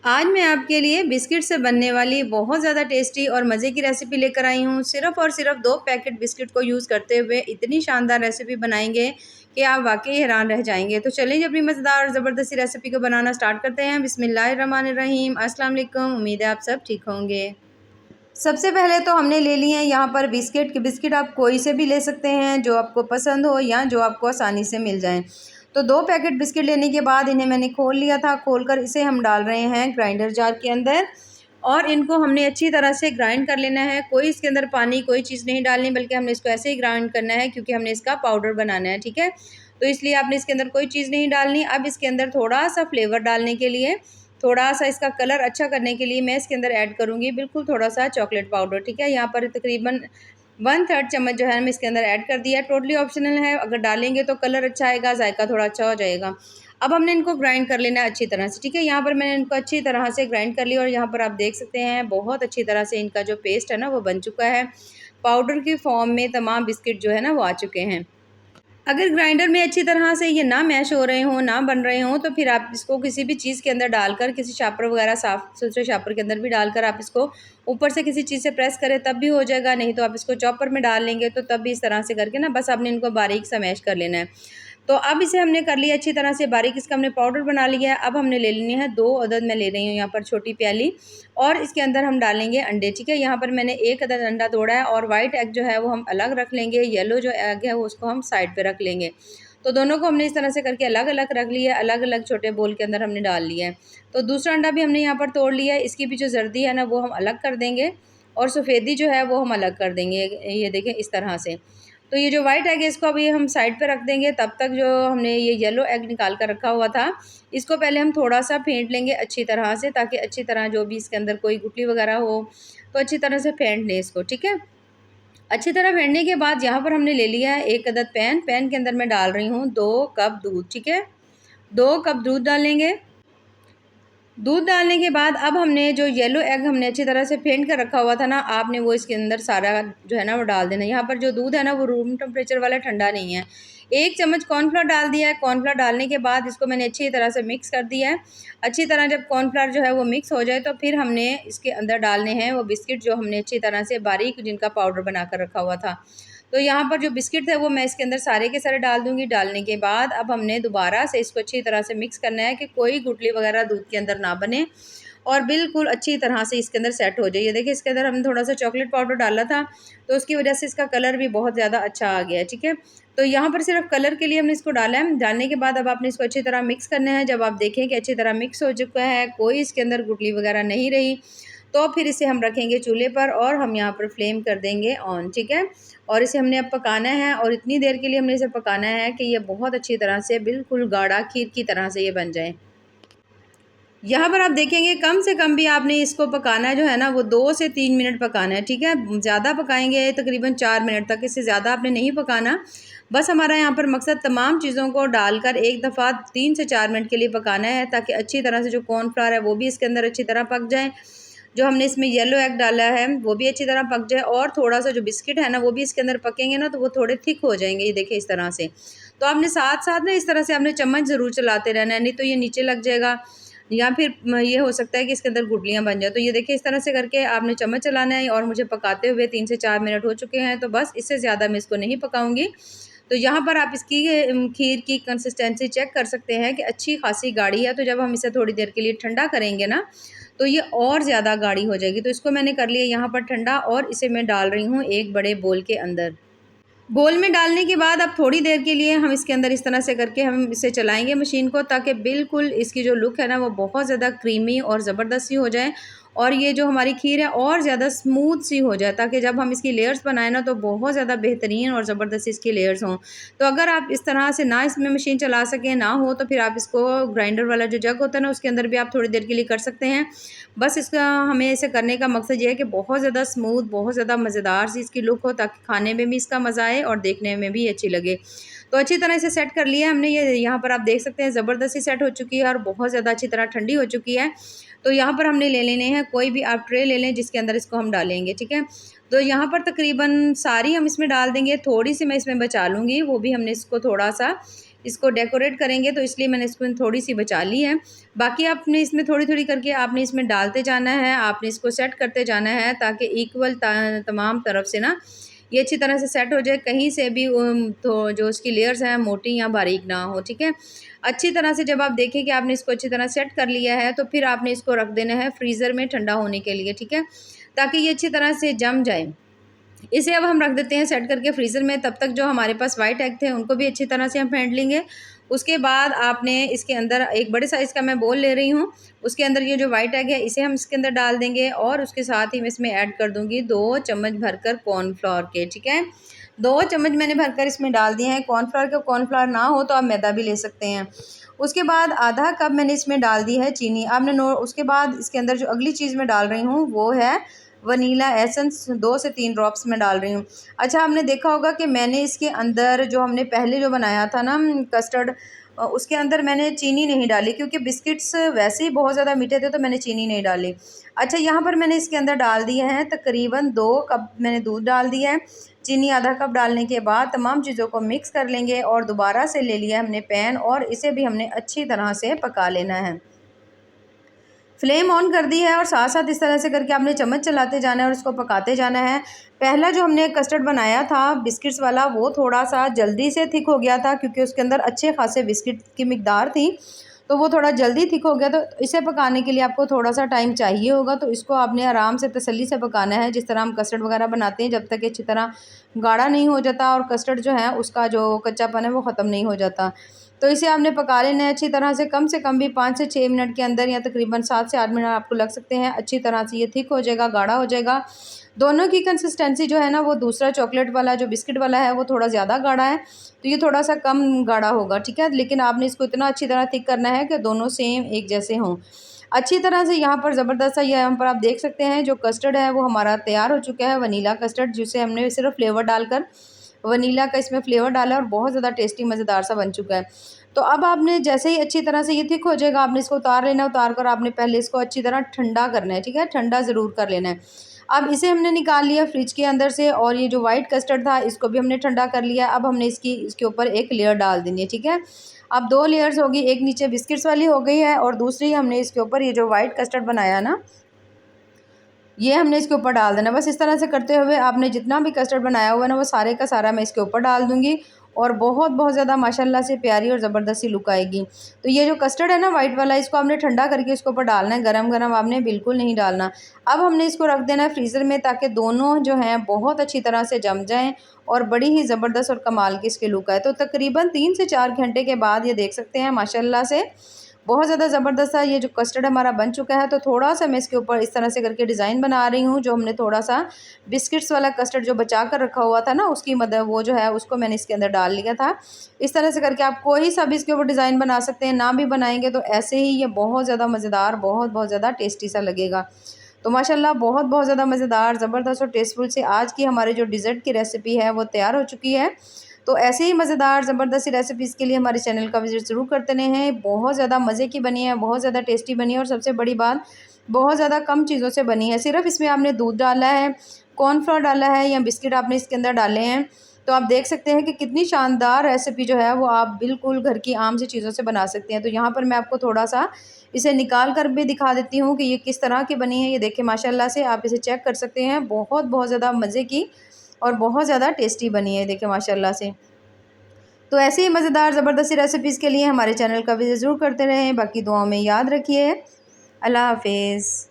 आज मैं आपके लिए बिस्किट से बनने वाली बहुत ज़्यादा टेस्टी और मज़े की रेसिपी लेकर आई हूँ। सिर्फ़ और सिर्फ 2 पैकेट बिस्किट को यूज़ करते हुए इतनी शानदार रेसिपी बनाएंगे कि आप वाक़ई हैरान रह जाएँगे। तो चलिए अपनी मज़ेदार और ज़बरदस्ती रेसिपी को बनाना स्टार्ट करते हैं। बिस्मिल्लाहिर्रहमानिर्रहीम। अस्सलाम वालेकुम। उम्मीद है आप सब ठीक होंगे। सबसे पहले तो हमने ले लिए हैं यहाँ पर बिस्किट। बिस्किट आप कोई से भी ले सकते हैं जो आपको पसंद हो या जो आपको आसानी से मिल जाएँ। तो 2 पैकेट बिस्किट लेने के बाद इन्हें मैंने खोल लिया था। खोलकर इसे हम डाल रहे हैं ग्राइंडर जार के अंदर और इनको हमने अच्छी तरह से ग्राइंड कर लेना है। कोई इसके अंदर पानी कोई चीज़ नहीं डालनी, बल्कि हमने इसको ऐसे ही ग्राइंड करना है क्योंकि हमने इसका पाउडर बनाना है, ठीक है? तो इसलिए आपने इसके अंदर कोई चीज़ नहीं डालनी। अब इसके अंदर थोड़ा-सा फ्लेवर डालने के लिए, थोड़ा-सा इसका कलर अच्छा करने के लिए मैं इसके अंदर ऐड करूँगी बिल्कुल थोड़ा-सा चॉकलेट पाउडर, ठीक है? यहाँ पर तकरीबन 1/3 चम्मच जो है मैं इसके अंदर ऐड कर दिया है। टोटली ऑप्शनल है, अगर डालेंगे तो कलर अच्छा आएगा, जायका थोड़ा अच्छा हो जाएगा। अब हमने इनको ग्राइंड कर लेना है अच्छी तरह से, ठीक है? यहाँ पर मैंने इनको अच्छी तरह से ग्राइंड कर लिया और यहाँ पर आप देख सकते हैं बहुत अच्छी तरह से इनका जो पेस्ट है ना वो बन चुका है। पाउडर की फॉर्म में तमाम बिस्किट जो है ना वो आ चुके हैं। अगर ग्राइंडर में अच्छी तरह से ये ना मैश हो रहे हों, ना बन रहे हों, तो फिर आप इसको किसी भी चीज़ के अंदर डालकर, किसी शापर वगैरह साफ़-सुथरे शापर के अंदर भी डालकर आप इसको ऊपर से किसी चीज़ से प्रेस करें तब भी हो जाएगा, नहीं तो आप इसको चॉपर में डाल लेंगे तो तब भी इस तरह से करके ना बस आपने इनको बारीक सा मैश कर लेना है। तो अब इसे हमने कर लिया अच्छी तरह से बारीक, इसका हमने पाउडर बना लिया है। अब हमने ले लेनी है 2 अदद मैं ले रही हूँ यहाँ पर छोटी प्याली और इसके अंदर हम डालेंगे अंडे, ठीक है? यहाँ पर मैंने 1 अदद अंडा तोड़ा है और वाइट एग जो है वो हम अलग रख लेंगे, येलो जो एग है वो उसको हम साइड पे रख लेंगे। तो दोनों को हमने इस तरह से करके अलग-अलग रख लिया है, अलग-अलग छोटे बोल के अंदर हमने डाल लिया है। तो दूसरा अंडा भी हमने यहाँ पर तोड़ लिया है, इसकी भी जो जर्दी है ना वो हम अलग कर देंगे और सफ़ेदी जो है वो हम अलग कर देंगे। ये देखें इस तरह से। तो ये जो वाइट एग है इसको अभी हम साइड पे रख देंगे, तब तक जो हमने ये येलो एग निकाल कर रखा हुआ था, इसको पहले हम थोड़ा-सा फेंट लेंगे अच्छी तरह से, ताकि अच्छी तरह जो भी इसके अंदर कोई गुठली वगैरह हो, तो अच्छी तरह से फेंट लें इसको, ठीक है? अच्छी तरह फेंटने के बाद यहाँ पर हमने ले लिया है 1 अदद पैन। पैन के अंदर मैं डाल रही हूँ 2 कप दूध, ठीक है? 2 कप दूध डालेंगे। दूध डालने के बाद अब हमने जो येलो एग हमने अच्छी तरह से फेंट कर रखा हुआ था ना, आपने वो इसके अंदर सारा जो है ना वो डाल देना है। यहाँ पर जो दूध है ना वो रूम टेम्परेचर वाला ठंडा नहीं है। 1 चम्मच कॉर्नफ्लोर डाल दिया है। कॉर्नफ्लोर डालने के बाद इसको मैंने अच्छी तरह से मिक्स कर दिया है। अच्छी तरह जब कॉर्नफ्लोर जो है वो मिक्स हो जाए तो फिर हमने इसके अंदर डालने हैं वो बिस्किट जो हमने अच्छी तरह से बारीक जिनका पाउडर बना कर रखा हुआ था। तो यहाँ पर जो बिस्किट थे वो मैं इसके अंदर सारे के सारे डाल दूँगी। डालने के बाद अब हमने दोबारा से इसको अच्छी तरह से मिक्स करना है कि कोई गुठली वगैरह दूध के अंदर ना बने और बिल्कुल अच्छी तरह से इसके अंदर सेट हो जाए। ये देखिए इसके अंदर हमने थोड़ा-सा चॉकलेट पाउडर डाला था, तो उसकी वजह से इसका कलर भी बहुत ज़्यादा अच्छा आ गया है, ठीक है? तो यहाँ पर सिर्फ़ कलर के लिए हमने इसको डाला है। डालने के बाद अब आपने इसको अच्छी तरह मिक्स करना है। जब आप देखें कि अच्छी तरह मिक्स हो चुका है, कोई इसके अंदर गुठली वगैरह नहीं रही, तो फिर इसे हम रखेंगे चूल्हे पर और हम यहाँ पर फ्लेम कर देंगे ऑन, ठीक है? और इसे हमने अब पकाना है और इतनी देर के लिए हमने इसे पकाना है कि ये बहुत अच्छी तरह से बिल्कुल गाढ़ा खीर की तरह से ये बन जाए। यहाँ पर आप देखेंगे कम से कम भी आपने इसको पकाना जो है ना वो 2 से 3 मिनट पकाना है, ठीक है? ज़्यादा पकाएंगे तकरीबन 4 मिनट तक, इससे ज़्यादा आपने नहीं पकाना। बस हमारा यहाँ पर मकसद तमाम चीज़ों को डालकर एक दफ़ा 3 से 4 मिनट के लिए पकाना है, ताकि अच्छी तरह से जो कॉर्नफ्लावर है वो भी इसके अंदर अच्छी तरह पक जाए। जो हमने इसमें येलो एग डाला है वो भी अच्छी तरह पक जाए और थोड़ा-सा जो बिस्किट है ना वो भी इसके अंदर पकेंगे ना तो वो थोड़े थिक हो जाएँगे, ये देखिए इस तरह से। तो आपने साथ-साथ ना इस तरह से आपने चम्मच ज़रूर चलाते रहना है, नहीं तो ये नीचे लग जाएगा या फिर ये हो सकता है कि इसके अंदर गुठलियाँ बन जाएँ। तो ये देखिए इस तरह से करके आपने चम्मच चलाना है और मुझे पकाते हुए 3 से 4 मिनट हो चुके हैं, तो बस इससे ज़्यादा मैं इसको नहीं पकाऊँगी। तो यहाँ पर आप इसकी खीर की कंसिस्टेंसी चेक कर सकते हैं कि अच्छी खासी गाढ़ी है, तो जब हम इसे थोड़ी देर के लिए ठंडा करेंगे ना, तो ये और ज़्यादा गाढ़ी हो जाएगी। तो इसको मैंने कर लिया यहाँ पर ठंडा और इसे मैं डाल रही हूँ एक बड़े बोल के अंदर। बोल में डालने के बाद अब थोड़ी देर के लिए हम इसके अंदर इस तरह से करके हम इसे चलाएँगे मशीन को, ताकि बिल्कुल इसकी जो लुक है ना वो बहुत ज़्यादा क्रीमी और ज़बरदस्त सी हो जाए और ये जो हमारी खीर है और ज़्यादा स्मूथ सी हो जाए, ताकि जब हम इसकी लेयर्स बनाएँ ना तो बहुत ज़्यादा बेहतरीन और ज़बरदस्त इसकी लेयर्स हों। तो अगर आप इस तरह से ना इसमें मशीन चला सकें, ना हो तो फिर आप इसको ग्राइंडर वाला जो जग होता है ना उसके अंदर भी आप थोड़ी देर के लिए कर सकते हैं। बस इसका हमें इसे करने का मकसद ये है कि बहुत ज़्यादा स्मूथ, बहुत ज़्यादा मज़ेदार सी इसकी लुक हो, ताकि खाने में भी इसका मज़ा आए और देखने में भी अच्छी लगे। तो अच्छी तरह इसे सेट कर लिया हमने, ये यहाँ पर आप देख सकते हैं ज़बरदस्ती सेट हो चुकी है और बहुत ज़्यादा अच्छी तरह ठंडी हो चुकी है। तो यहाँ पर हमने ले लेने हैं, कोई भी आप ट्रे ले लें जिसके अंदर इसको हम डालेंगे, ठीक है? तो यहाँ पर तकरीबन सारी हम इसमें डाल देंगे, थोड़ी-सी मैं इसमें बचा लूँगी, वो भी हमने इसको थोड़ा-सा इसको डेकोरेट करेंगे, तो इसलिए मैंने इसको थोड़ी सी बचा ली है। बाकी आपने इसमें थोड़ी-थोड़ी करके आपने इसमें डालते जाना है, आपने इसको सेट करते जाना है ताकि इक्वल तमाम तरफ से ना ये अच्छी तरह से सेट हो जाए, कहीं से भी तो जो उसकी लेयर्स हैं मोटी या बारीक ना हो, ठीक है। अच्छी तरह से जब आप देखें कि आपने इसको अच्छी तरह सेट कर लिया है, तो फिर आपने इसको रख देना है फ्रीज़र में ठंडा होने के लिए, ठीक है, ताकि ये अच्छी तरह से जम जाए। इसे अब हम रख देते हैं सेट करके फ्रीज़र में। तब तक जो हमारे पास वाइट एग थे उनको भी अच्छी तरह से हम फेंट लेंगे। उसके बाद आपने इसके अंदर एक बड़े साइज़ का मैं बोल ले रही हूँ, उसके अंदर ये जो वाइट एग है इसे हम इसके अंदर डाल देंगे और उसके साथ ही मैं इसमें ऐड कर दूँगी 2 चम्मच भरकर कॉर्नफ्लोर के, ठीक है। 2 चम्मच मैंने भरकर इसमें डाल दिए हैं कॉर्नफ्लोर के। कॉर्नफ्लोर ना हो तो आप मैदा भी ले सकते हैं। उसके बाद आधा कप मैंने इसमें डाल दी है चीनी। आपने उसके बाद इसके अंदर जो अगली चीज़ मैं डाल रही हूँ वो है वनीला एसेंस, 2 से 3 ड्रॉप्स मैं डाल रही हूँ। अच्छा, आपने देखा होगा कि मैंने इसके अंदर जो हमने पहले जो बनाया था ना कस्टर्ड, उसके अंदर मैंने चीनी नहीं डाली क्योंकि बिस्किट्स वैसे ही बहुत ज़्यादा मीठे थे, तो मैंने चीनी नहीं डाली। अच्छा, यहाँ पर मैंने इसके अंदर डाल दिए हैं तकरीबन 2 कप मैंने दूध डाल दिया है। चीनी आधा कप डालने के बाद तमाम चीज़ों को मिक्स कर लेंगे और दोबारा से ले लिया हमने पैन और इसे भी हमने अच्छी तरह से पका लेना है। फ्लेम ऑन कर दी है और साथ-साथ इस तरह से करके आपने चम्मच चलाते जाना है और उसको पकाते जाना है। पहला जो हमने कस्टर्ड बनाया था बिस्किट्स वाला, वो थोड़ा-सा जल्दी से थिक हो गया था क्योंकि उसके अंदर अच्छे खासे बिस्किट की मिकदार थी, तो वो थोड़ा जल्दी थिक हो गया। तो इसे पकाने के लिए आपको थोड़ा-सा टाइम चाहिए होगा, तो इसको आपने आराम से तसल्ली से पकाना है, जिस तरह हम कस्टर्ड वगैरह बनाते हैं, जब तक ये अच्छी तरह गाढ़ा नहीं हो जाता और कस्टर्ड जो है उसका जो कच्चापन है वो ख़त्म नहीं हो जाता। तो इसे आपने पका लेना है अच्छी तरह से, कम भी 5 से 6 मिनट के अंदर, या तकरीबन 7 से 8 मिनट आपको लग सकते हैं। अच्छी तरह से ये थिक हो जाएगा, गाढ़ा हो जाएगा। दोनों की कंसिस्टेंसी जो है ना, वो दूसरा चॉकलेट वाला जो बिस्किट वाला है वो थोड़ा ज़्यादा गाढ़ा है, तो ये थोड़ा-सा कम गाढ़ा होगा, ठीक है। लेकिन आपने इसको इतना अच्छी तरह थिक करना है कि दोनों सेम एक जैसे हों। अच्छी तरह से यहाँ पर ज़बरदस्त सा, यहाँ पर आप देख सकते हैं जो कस्टर्ड है वो हमारा तैयार हो चुका है, वनीला कस्टर्ड, जिसे हमने सिर्फ फ्लेवर डालकर वनीला का इसमें फ्लेवर डाला और बहुत ज़्यादा टेस्टी मज़ेदार सा बन चुका है। तो अब आपने जैसे ही अच्छी तरह से ये थिक हो जाएगा, आपने इसको उतार लेना है। उतार कर आपने पहले इसको अच्छी तरह ठंडा करना है, ठीक है, ठंडा ज़रूर कर लेना है। अब इसे हमने निकाल लिया फ्रिज के अंदर से और ये जो वाइट कस्टर्ड था इसको भी हमने ठंडा कर लिया। अब हमने इसके ऊपर एक लेयर डाल देनी है, ठीक है। अब 2 लेयर्स होगी, एक नीचे बिस्किट्स वाली हो गई है और दूसरी हमने इसके ऊपर ये जो वाइट कस्टर्ड बनाया ना, ये हमने इसके ऊपर डाल देना। बस इस तरह से करते हुए आपने जितना भी कस्टर्ड बनाया हुआ है ना, वो सारे का सारा मैं इसके ऊपर डाल दूँगी और बहुत ज़्यादा माशाल्लाह से प्यारी और ज़बरदस्त सी लुक आएगी। तो ये जो कस्टर्ड है ना वाइट वाला, इसको आपने ठंडा करके इसके ऊपर डालना है, गरम-गरम आपने बिल्कुल नहीं डालना। अब हमने इसको रख देना है फ्रीज़र में ताकि दोनों जो हैं बहुत अच्छी तरह से जम जाएँ और बड़ी ही ज़बरदस्त और कमाल की इसकी लुक आए। तो तकरीबन 3 से 4 घंटे के बाद ये देख सकते हैं माशाल्लाह से बहुत ज़्यादा ज़बरदस्त सा ये जो कस्टर्ड हमारा बन चुका है। तो थोड़ा-सा मैं इसके ऊपर इस तरह से करके डिज़ाइन बना रही हूँ, जो हमने थोड़ा-सा बिस्किट्स वाला कस्टर्ड जो बचा कर रखा हुआ था ना, उसकी मदद वो जो है उसको मैंने इसके अंदर डाल लिया था। इस तरह से करके आप कोई सा भी इसके ऊपर डिज़ाइन बना सकते हैं, ना भी बनाएँगे तो ऐसे ही ये बहुत ज़्यादा मज़ेदार, बहुत ज़्यादा टेस्टी सा लगेगा। तो माशाल्लाह बहुत ज़्यादा मज़ेदार, ज़बरदस्त और टेस्टफुल से आज की हमारी जो डिज़र्ट की रेसिपी है वो तैयार हो चुकी है। तो ऐसे ही मज़ेदार ज़बरदस्त सी रेसिपीज़ के लिए हमारे चैनल का विज़िट ज़रूर करते रहें। बहुत ज़्यादा मज़े की बनी है, बहुत ज़्यादा टेस्टी बनी है और सबसे बड़ी बात, बहुत ज़्यादा कम चीज़ों से बनी है। सिर्फ़ इसमें आपने दूध डाला है, कॉर्नफ्लोर डाला है या बिस्किट आपने इसके अंदर डाले हैं। तो आप देख सकते हैं कि कितनी शानदार रेसिपी जो है वो आप बिल्कुल घर की आम सी चीज़ों से बना सकते हैं। तो यहाँ पर मैं आपको थोड़ा-सा इसे निकाल कर भी दिखा देती हूँ कि ये किस तरह की बनी है। ये देखिए माशाल्लाह से आप इसे चेक कर सकते हैं। बहुत ज़्यादा मज़े की और बहुत ज़्यादा टेस्टी बनी है, देखिए माशाल्लाह से। तो ऐसे ही मज़ेदार ज़बरदस्ती रेसिपीज़ के लिए हमारे चैनल का विज़िट ज़रूर करते रहें। बाकी दुआओं में याद रखिए। अल्लाह हाफ़िज़।